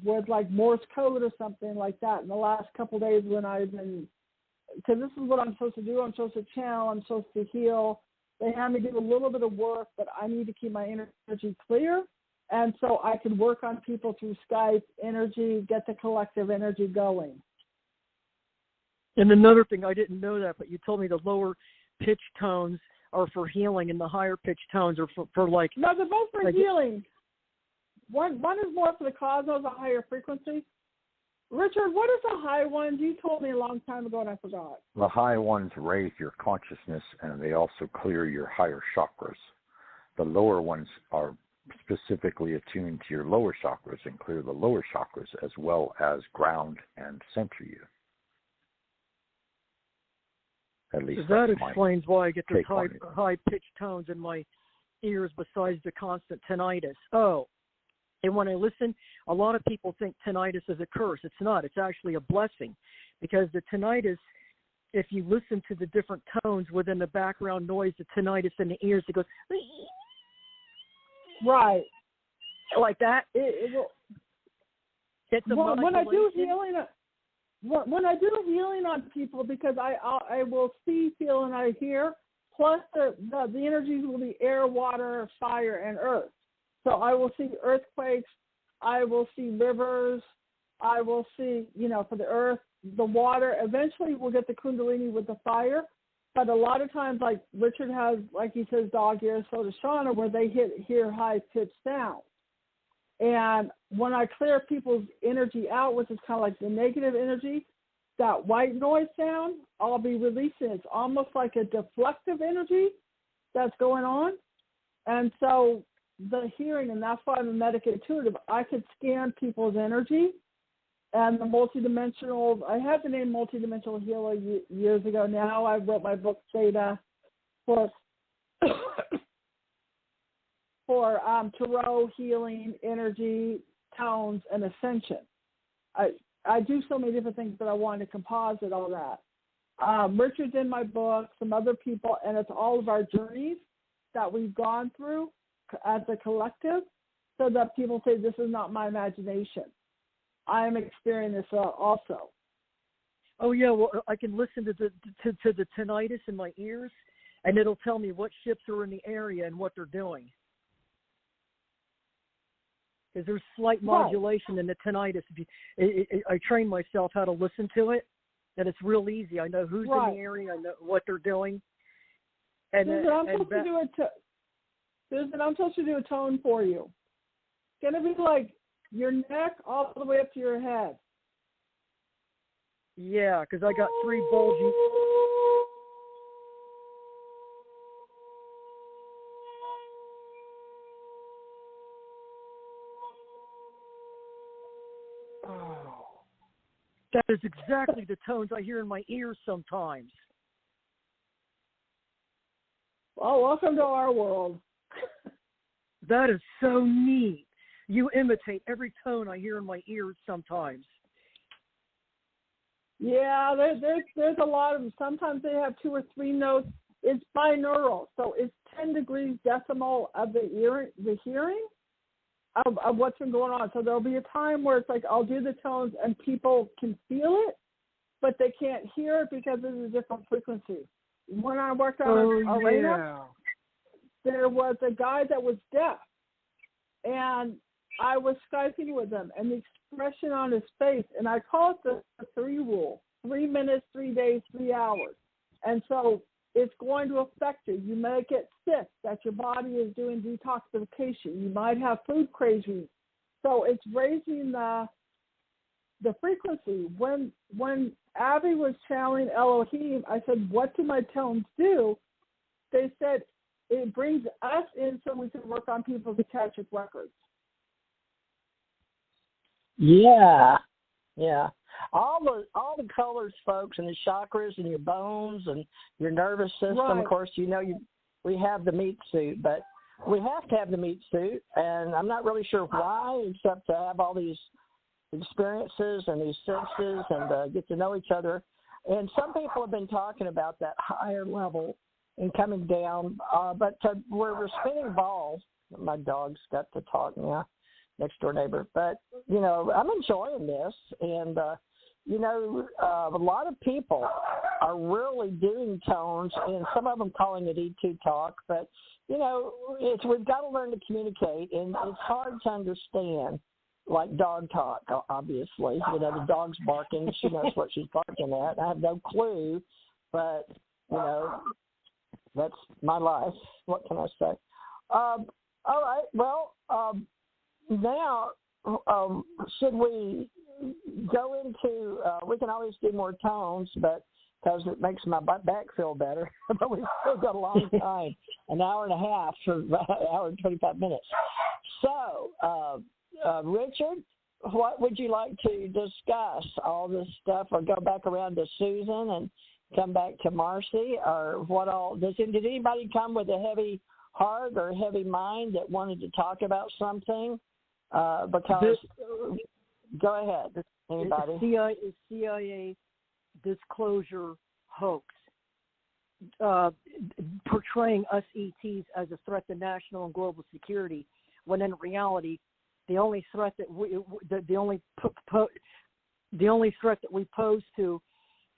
with like Morse code or something like that in the last couple of days when I've been, because this is what I'm supposed to do. I'm supposed to channel. I'm supposed to heal. They have me do a little bit of work, but I need to keep my energy clear. And so I can work on people through Skype, energy, get the collective energy going. And another thing, I didn't know that, but you told me the lower pitch tones are for healing and the higher pitch tones are for like... No, they're both for healing. One is more for the cosmos, a higher frequency. Richard, what is the high one? You told me a long time ago and I forgot. The high ones raise your consciousness and they also clear your higher chakras. The lower ones are specifically attuned to your lower chakras and clear the lower chakras as well as ground and center you. At least that explains why I get those high pitched tones in my ears besides the constant tinnitus. Oh, and when I listen, a lot of people think tinnitus is a curse. It's not. It's actually a blessing, because the tinnitus, if you listen to the different tones within the background noise, the tinnitus in the ears, it goes right like that. It's a when I do healing. When I do healing on people, because I will see, feel, and I hear, plus the energies will be air, water, fire, and earth. So I will see earthquakes, I will see rivers, I will see, for the earth, the water. Eventually we'll get the kundalini with the fire. But a lot of times, like Richard has, like he says, dog ears, so does Shauna, where they hear high-pitched sounds. And when I clear people's energy out, which is kind of like the negative energy, that white noise sound, I'll be releasing. It's almost like a deflective energy that's going on. And so the hearing, and that's why I'm a medic intuitive, I could scan people's energy. And the multidimensional, I had the name multidimensional healer years ago. Now I wrote my book, Theta, for tarot, healing, energy, tones, and ascension. I do so many different things, but I wanted to composite all that. Richard's in my book, some other people, and it's all of our journeys that we've gone through as a collective, so that people say, this is not my imagination. I am experiencing this also. Oh, yeah, well, I can listen to the tinnitus in my ears, and it'll tell me what ships are in the area and what they're doing. Because there's slight modulation in the tinnitus. I train myself how to listen to it, and it's real easy. I know who's in the area, I know what they're doing. And I'm supposed to do a tone for you. It's going to be like your neck all the way up to your head. Yeah, because I got 3 bulgy... That is exactly the tones I hear in my ears sometimes. Well, welcome to our world. That is so neat. You imitate every tone I hear in my ears sometimes. Yeah, there's a lot of them. Sometimes they have 2 or 3 notes. It's binaural, so it's 10 degrees decimal of the hearing of what's been going on. So there'll be a time where it's like I'll do the tones and people can feel it, but they can't hear it because it's a different frequency. When I worked on Arena, there was a guy that was deaf, and I was Skyping with him, and the expression on his face, and I call it the 3 rule, 3 minutes, 3 days, 3 hours. And so it's going to affect you. You may get sick, that your body is doing detoxification. You might have food cravings. So it's raising the frequency. When Abby was channeling Elohim, I said, what do my tones do? They said, it brings us in so we can work on people's Akashic records. Yeah. All the colors, folks, and the chakras and your bones and your nervous system. Right. Of course, we have the meat suit, but we have to have the meat suit, and I'm not really sure why, except to have all these experiences and these senses and get to know each other. And some people have been talking about that higher level and coming down, but where we're spinning balls. My dog's got to talk now. next door neighbor. But, you know, I'm enjoying this. And, you know, a lot of people are really doing tones, and some of them calling it E2 talk. But, you know, we've got to learn to communicate, and it's hard to understand, like dog talk, obviously. You know, the dog's barking. She knows what she's barking at. I have no clue, but, you know, that's my life. What can I say? All right. Well, now should we go into? We can always do more tones, but because it makes my back feel better. But we've still got a long time, an hour and a half, for an hour and 25 minutes. So, Richard, what would you like to discuss? All this stuff, or go back around to Susan and come back to Marci, or what all? Did anybody come with a heavy heart or a heavy mind that wanted to talk about something? Because go ahead, anybody. CIA disclosure hoax, portraying us ETs as a threat to national and global security, when in reality, the only threat that the only threat that we pose to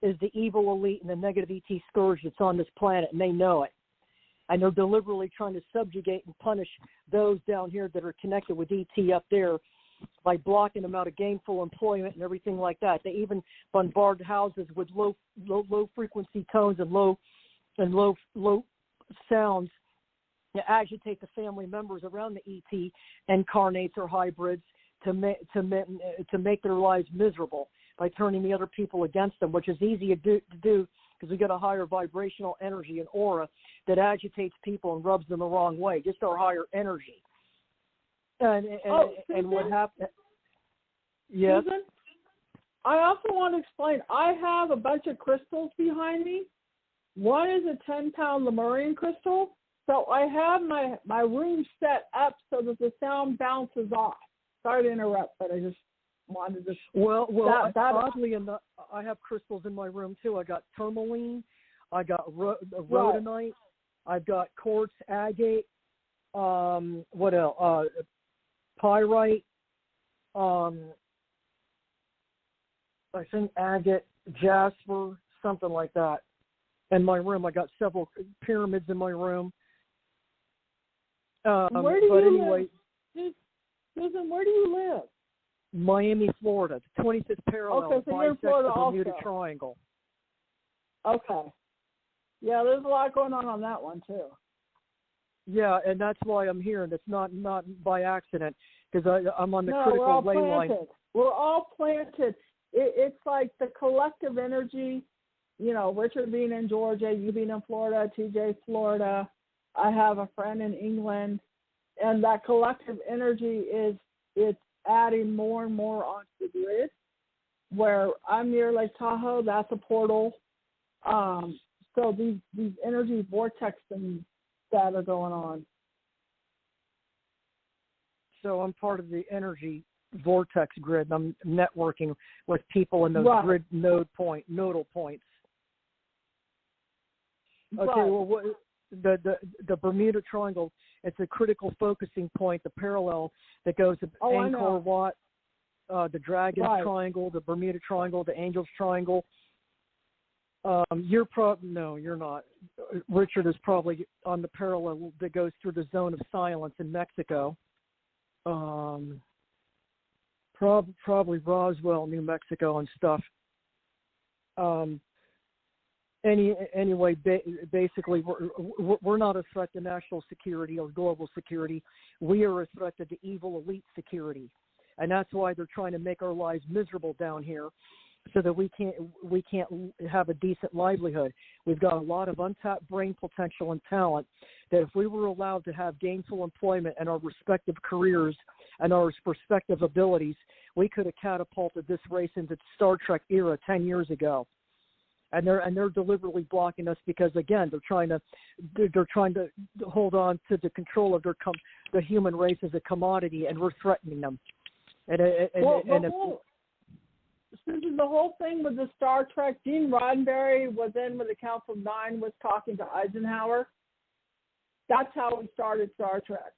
is the evil elite and the negative ET scourge that's on this planet, and they know it. And they're deliberately trying to subjugate and punish those down here that are connected with ET up there by blocking them out of gainful employment and everything like that. They even bombard houses with low frequency tones and low sounds to agitate the family members around the ET incarnates or hybrids to make their lives miserable by turning the other people against them, which is easy to do because we get a higher vibrational energy and aura that agitates people and rubs them the wrong way, just our higher energy. And what happened? Yes. Susan, I also want to explain. I have a bunch of crystals behind me. One is a 10-pound Lemurian crystal. So I have my room set up so that the sound bounces off. Sorry to interrupt, but I just wanted to. Well, oddly enough, I have crystals in my room too. I got tourmaline, I got rhodonite, I've got quartz agate. What else? Pyrite. I think agate, jasper, something like that. In my room, I got several pyramids in my room. Where do you live? Susan, where do you live? Miami, Florida, the 25th parallel. Okay, so you're in Florida the Bermuda also. Triangle. Okay. Yeah, there's a lot going on that one too. Yeah, and that's why I'm here, and it's not by accident, because I'm on the critical ley line. We're all planted. It's like the collective energy, you know, Richard being in Georgia, you being in Florida, TJ, Florida. I have a friend in England, and that collective energy it's adding more and more onto the grid. Where I'm near Lake Tahoe, that's a portal. So these energy vortexes that are going on. So I'm part of the energy vortex grid. I'm networking with people in those grid nodal points. Okay, well, the Bermuda Triangle, it's a critical focusing point, the parallel that goes to Angkor Wat, the Dragon's Triangle, the Bermuda Triangle, the Angel's Triangle. No, you're not. Richard is probably on the parallel that goes through the zone of silence in Mexico. Probably Roswell, New Mexico, and stuff. Anyway, basically, we're not a threat to national security or global security. We are a threat to the evil elite security, and that's why they're trying to make our lives miserable down here, so that we can't have a decent livelihood. We've got a lot of untapped brain potential and talent that if we were allowed to have gainful employment and our respective careers and our respective abilities, we could have catapulted this race into the Star Trek era 10 years ago. And they're deliberately blocking us because, again, they're trying to hold on to the control of the human race as a commodity, and we're threatening them. Susan, the whole thing with the Star Trek, Gene Roddenberry was in when the Council of Nine was talking to Eisenhower. That's how we started Star Trek.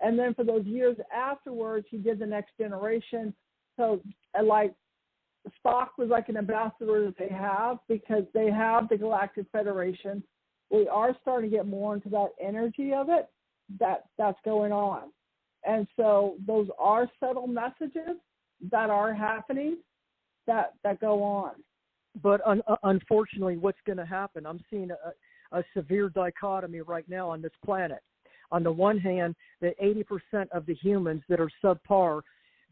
And then for those years afterwards, he did the next generation. So like Spock was like an ambassador that they have because they have the Galactic Federation. We are starting to get more into that energy of it that's going on. And so those are subtle messages that are happening that go on. But unfortunately, what's going to happen, I'm seeing a severe dichotomy right now on this planet. On the one hand, the 80% of the humans that are subpar,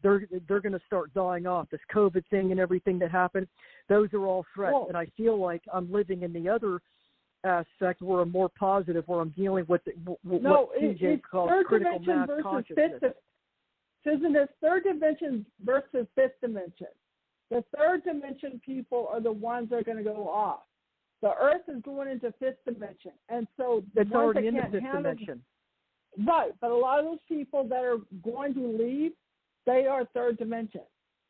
they're going to start dying off. This COVID thing and everything that happened, those are all threats. And I feel like I'm living in the other aspect where I'm more positive, where I'm dealing with what TJ calls critical mass consciousness. Isn't it third dimension versus fifth dimension? The third dimension people are the ones that are going to go off. The Earth is going into fifth dimension. And so it's already in the fifth dimension. Right, but a lot of those people that are going to leave, they are third dimension.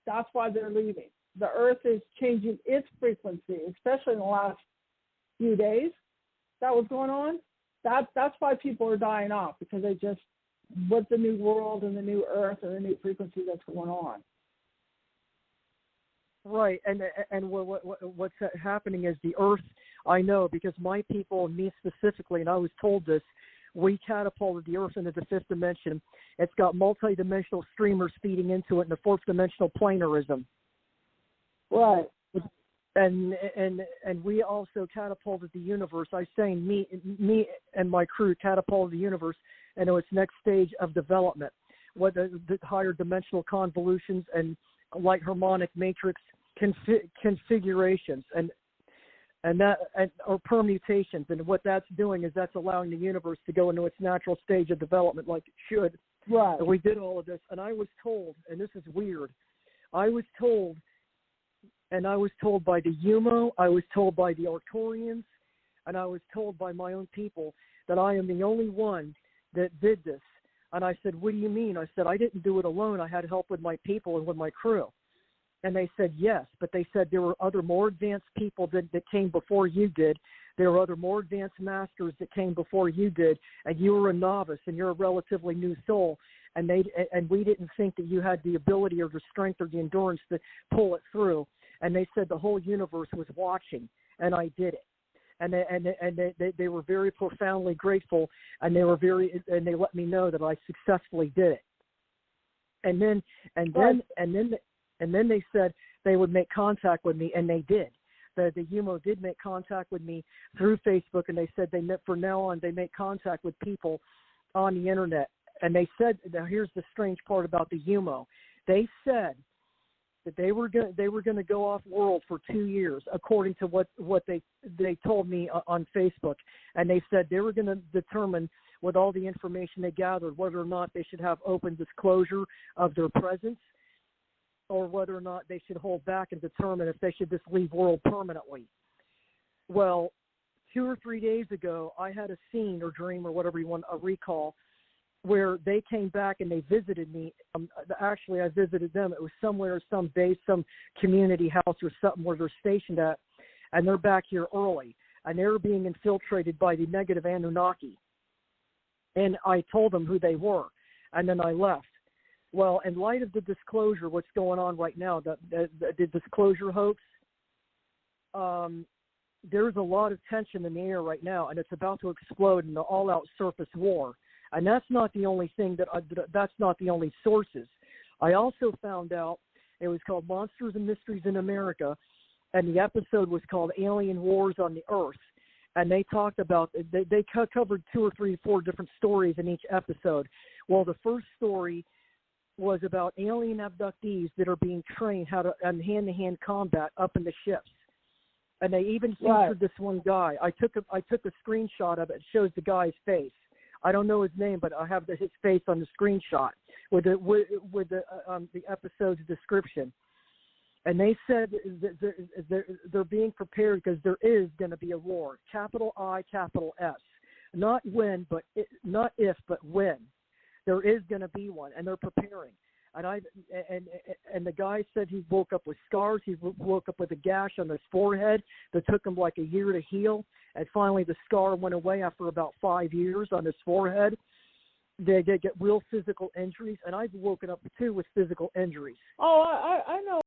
That's why they're leaving. The Earth is changing its frequency, especially in the last few days that was going on. That's why people are dying off, because they just, with the new world and the new Earth and the new frequency that's going on. Right, and what's happening is the Earth, I know, because my people, me specifically, and I was told this, we catapulted the Earth into the fifth dimension. It's got multi-dimensional streamers feeding into it in the fourth dimensional planarism. Right. And we also catapulted the universe. I say me and my crew catapulted the universe into its next stage of development, what the higher dimensional convolutions and light harmonic matrix configurations or permutations. And what that's doing is that's allowing the universe to go into its natural stage of development like it should. Right. And we did all of this. And I was told, and this is weird, I was told by the UMO, I was told by the Arcturians, and I was told by my own people that I am the only one that did this. And I said, what do you mean? I said, I didn't do it alone. I had help with my people and with my crew. And they said, yes, but they said there were other more advanced people that came before you did. There were other more advanced masters that came before you did, and you were a novice and you're a relatively new soul. And we didn't think that you had the ability or the strength or the endurance to pull it through. And they said the whole universe was watching, and I did it. And they were very profoundly grateful, and they let me know that I successfully did it. And then they said they would make contact with me, and they did. The UMO did make contact with me through Facebook, and they said from now on they make contact with people on the internet. And they said, now here's the strange part about the UMO. They said that they were going to go off world for 2 years, according to what they told me on Facebook. And they said they were going to determine, with all the information they gathered, whether or not they should have open disclosure of their presence, or whether or not they should hold back and determine if they should just leave world permanently. Well, 2 or 3 days ago, I had a scene or dream or whatever you want to recall, where they came back and they visited me. Actually, I visited them. It was somewhere, some base, some community house or something where they're stationed at, and they're back here early, and they were being infiltrated by the negative Anunnaki. And I told them who they were, and then I left. Well, in light of the disclosure, what's going on right now, the disclosure hoax, there's a lot of tension in the air right now, and it's about to explode in an all-out surface war. And that's not the only thing that's not the only sources. I also found out it was called Monsters and Mysteries in America, and the episode was called Alien Wars on the Earth. And they talked about, they covered 2 or 3 or 4 different stories in each episode. Well, the first story was about alien abductees that are being trained how to hand-to-hand combat up in the ships. And they even featured this one guy. I took a screenshot of it. It shows the guy's face. I don't know his name, but I have his face on the screenshot with the episode's description. And they said they're being prepared because there is going to be a war. Capital I, capital S. Not when, but not if, but when. There is going to be one, and they're preparing. And the guy said he woke up with scars. He woke up with a gash on his forehead that took him like a year to heal. And finally, the scar went away after about 5 years on his forehead. they get real physical injuries, and I've woken up too with physical injuries. Oh, I know